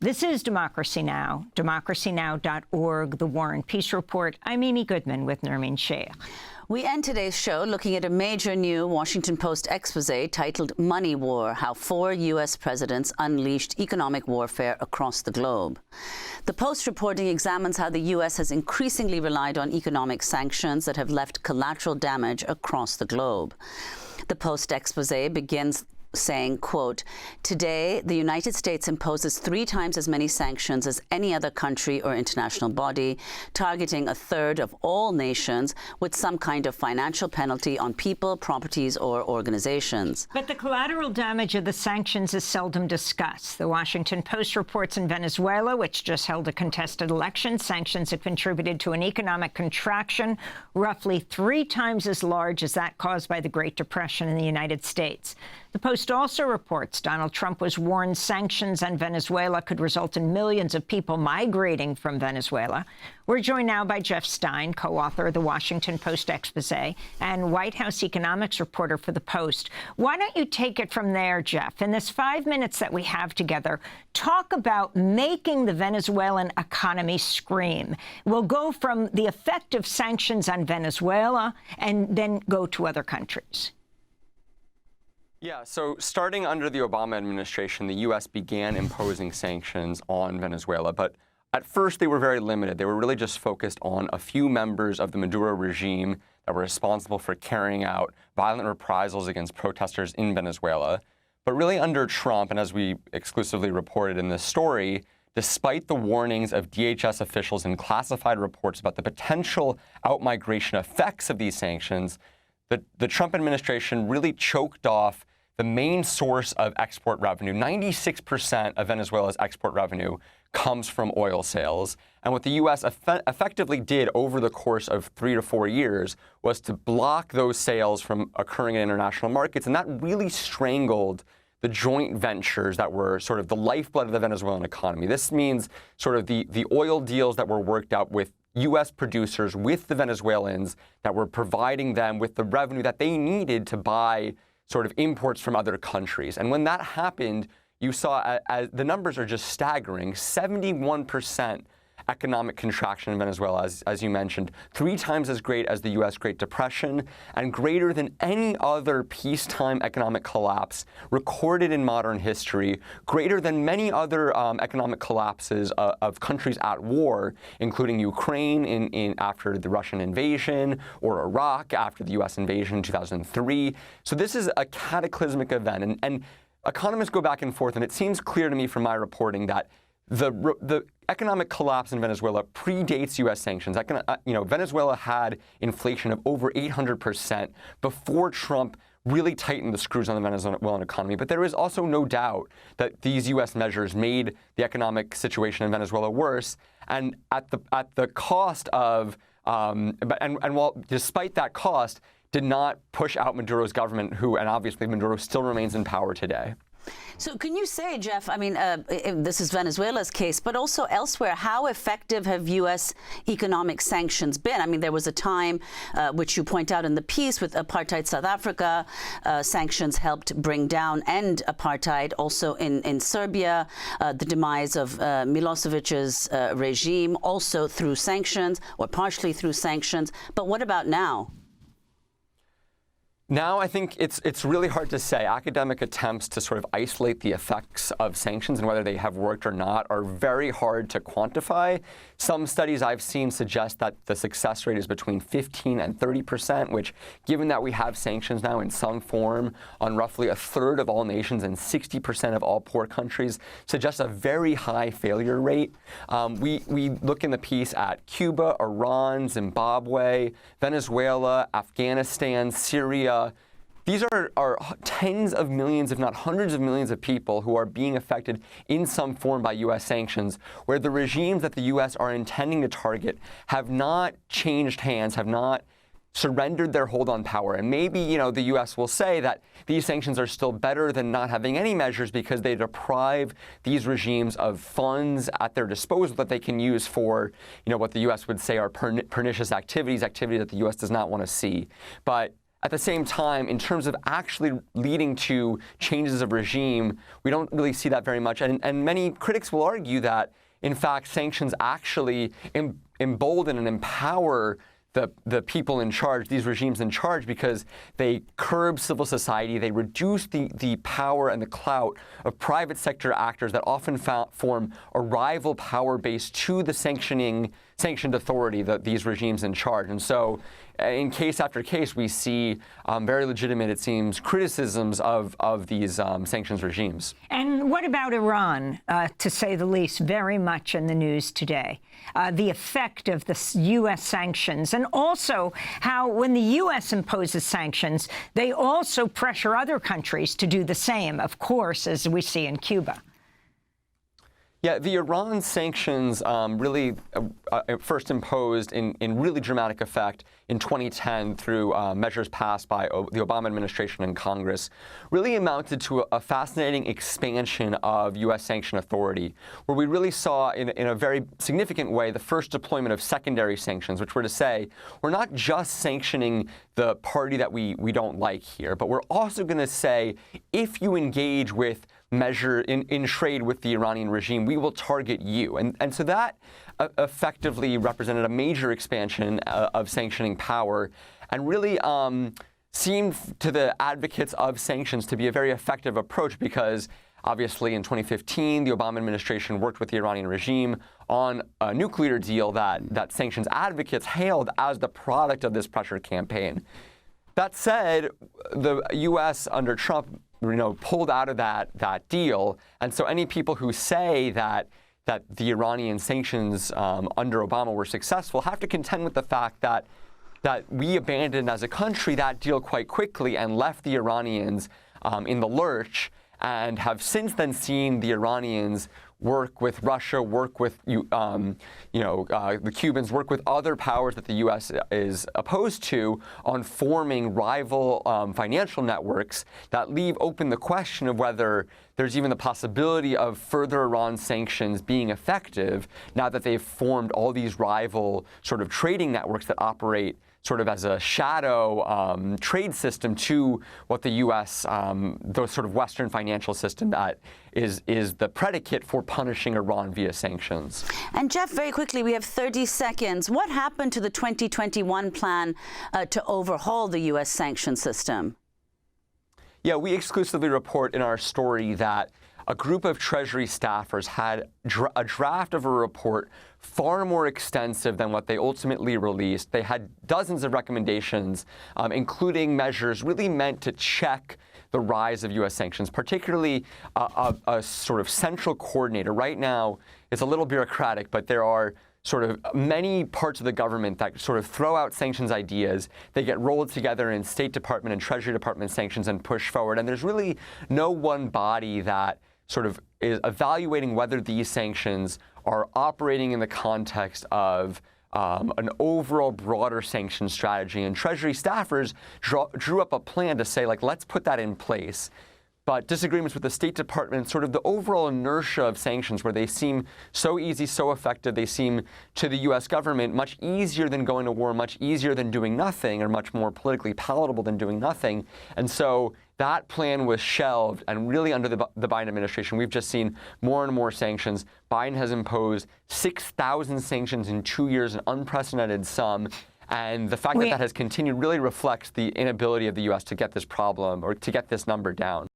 This is Democracy Now!, democracynow.org, The War and Peace Report. I'm Amy Goodman with Nermeen Sheikh. We end today's show looking at a major new Washington Post expose titled Money War, How 4 U.S. Presidents Unleashed Economic Warfare Across the Globe. The Post reporting examines how the U.S. has increasingly relied on economic sanctions that have left collateral damage across the globe. The Post expose begins saying, quote, "Today, the United States imposes 3 times as many sanctions as any other country or international body, targeting a third of all nations with some kind of financial penalty on people, properties, or organizations." But the collateral damage of the sanctions is seldom discussed. The Washington Post reports in Venezuela, which just held a contested election, sanctions have contributed to an economic contraction roughly 3 times as large as that caused by the Great Depression in the United States. The Post also reports Donald Trump was warned sanctions on Venezuela could result in millions of people migrating from Venezuela. We're joined now by Jeff Stein, co-author of the Washington Post expose and White House economics reporter for the Post. Why don't you take it from there, Jeff? In this 5 minutes that we have together, talk about making the Venezuelan economy scream. We'll go from the effect of sanctions on Venezuela and then go to other countries. Yeah, so starting under the Obama administration, the U.S. began imposing sanctions on Venezuela, but at first they were very limited. They were really just focused on a few members of the Maduro regime that were responsible for carrying out violent reprisals against protesters in Venezuela. But really under Trump, and as we exclusively reported in this story, despite the warnings of DHS officials and classified reports about the potential outmigration effects of these sanctions, the Trump administration really choked off the main source of export revenue. 96% of Venezuela's export revenue comes from oil sales. And what the U.S. effectively did over the course of 3 to 4 years was to block those sales from occurring in international markets. And that really strangled the joint ventures that were sort of the lifeblood of the Venezuelan economy. This means sort of the oil deals that were worked out with U.S. producers, with the Venezuelans, that were providing them with the revenue that they needed to buy sort of imports from other countries. And when that happened, you saw the numbers are just staggering. 71% economic contraction in Venezuela, as you mentioned, 3 times as great as the U.S. Great Depression, and greater than any other peacetime economic collapse recorded in modern history, greater than many other economic collapses of countries at war, including Ukraine after the Russian invasion, or Iraq after the U.S. invasion in 2003. So this is a cataclysmic event, and economists go back and forth, and it seems clear to me from my reporting that the economic collapse in Venezuela predates U.S. sanctions. Venezuela had inflation of over 800% before Trump really tightened the screws on the Venezuelan economy. But there is also no doubt that these U.S. measures made the economic situation in Venezuela worse, and at the cost of while despite that cost, did not push out Maduro's government, and obviously Maduro still remains in power today. So can you say, Jeff, I mean, this is Venezuela's case, but also elsewhere, how effective have U.S. economic sanctions been? I mean, there was a time, which you point out in the piece, with apartheid South Africa. Sanctions helped bring down and apartheid. Also in Serbia, the demise of Milosevic's regime, also through sanctions, or partially through sanctions. But what about now? Now, I think it's really hard to say. Academic attempts to sort of isolate the effects of sanctions and whether they have worked or not are very hard to quantify. Some studies I've seen suggest that the success rate is between 15 and 30%, which, given that we have sanctions now in some form on roughly a third of all nations and 60% of all poor countries, suggests a very high failure rate. We look in the piece at Cuba, Iran, Zimbabwe, Venezuela, Afghanistan, Syria. These are tens of millions, if not hundreds of millions of people who are being affected in some form by U.S. sanctions, where the regimes that the U.S. are intending to target have not changed hands, have not surrendered their hold on power. And maybe, the U.S. will say that these sanctions are still better than not having any measures because they deprive these regimes of funds at their disposal that they can use for, what the U.S. would say are pernicious activities that the U.S. does not want to see. But at the same time, in terms of actually leading to changes of regime, we don't really see that very much. And many critics will argue that, in fact, sanctions actually embolden and empower the people in charge, these regimes in charge, because they curb civil society, they reduce the power and the clout of private sector actors that often form a rival power base to the sanctioned authority, these regimes in charge. And so in case after case, we see very legitimate, it seems, criticisms of these sanctions regimes. And what about Iran, to say the least, very much in the news today? The effect of the U.S. sanctions, and also how when the U.S. imposes sanctions, they also pressure other countries to do the same, of course, as we see in Cuba. Yeah, the Iran sanctions really first imposed in really dramatic effect in 2010 through measures passed by the Obama administration and Congress really amounted to a fascinating expansion of U.S. sanction authority, where we really saw in a very significant way the first deployment of secondary sanctions, which were to say, we're not just sanctioning the party that we don't like here, but we're also going to say, if you engage with in trade with the Iranian regime, we will target you. And so that effectively represented a major expansion of sanctioning power and really seemed to the advocates of sanctions to be a very effective approach because obviously in 2015, the Obama administration worked with the Iranian regime on a nuclear deal that sanctions advocates hailed as the product of this pressure campaign. That said, the U.S. under Trump pulled out of that deal. And so any people who say that the Iranian sanctions under Obama were successful have to contend with the fact that we abandoned as a country that deal quite quickly and left the Iranians in the lurch, and have since then seen the Iranians work with Russia, work with the Cubans, work with other powers that the U.S. is opposed to on forming rival financial networks that leave open the question of whether there's even the possibility of further Iran sanctions being effective now that they've formed all these rival sort of trading networks that operate sort of as a shadow trade system to what the U.S., the sort of Western financial system that is the predicate for punishing Iran via sanctions. And Jeff, very quickly, we have 30 seconds. What happened to the 2021 plan to overhaul the U.S. sanction system? Yeah, we exclusively report in our story that a group of Treasury staffers had a draft of a report far more extensive than what they ultimately released. They had dozens of recommendations, including measures really meant to check the rise of U.S. sanctions, particularly a sort of central coordinator. Right now, it's a little bureaucratic, but there are sort of many parts of the government that sort of throw out sanctions ideas. They get rolled together in State Department and Treasury Department sanctions and push forward. And there's really no one body that sort of is evaluating whether these sanctions are operating in the context of an overall broader sanction strategy. And Treasury staffers drew up a plan to say, like, let's put that in place. But disagreements with the State Department, sort of the overall inertia of sanctions, where they seem so easy, so effective, they seem to the U.S. government much easier than going to war, much easier than doing nothing, or much more politically palatable than doing nothing. And so that plan was shelved, and really under the Biden administration, we've just seen more and more sanctions. Biden has imposed 6,000 sanctions in 2 years, an unprecedented sum. And the fact that that has continued really reflects the inability of the U.S. to get this problem or to get this number down.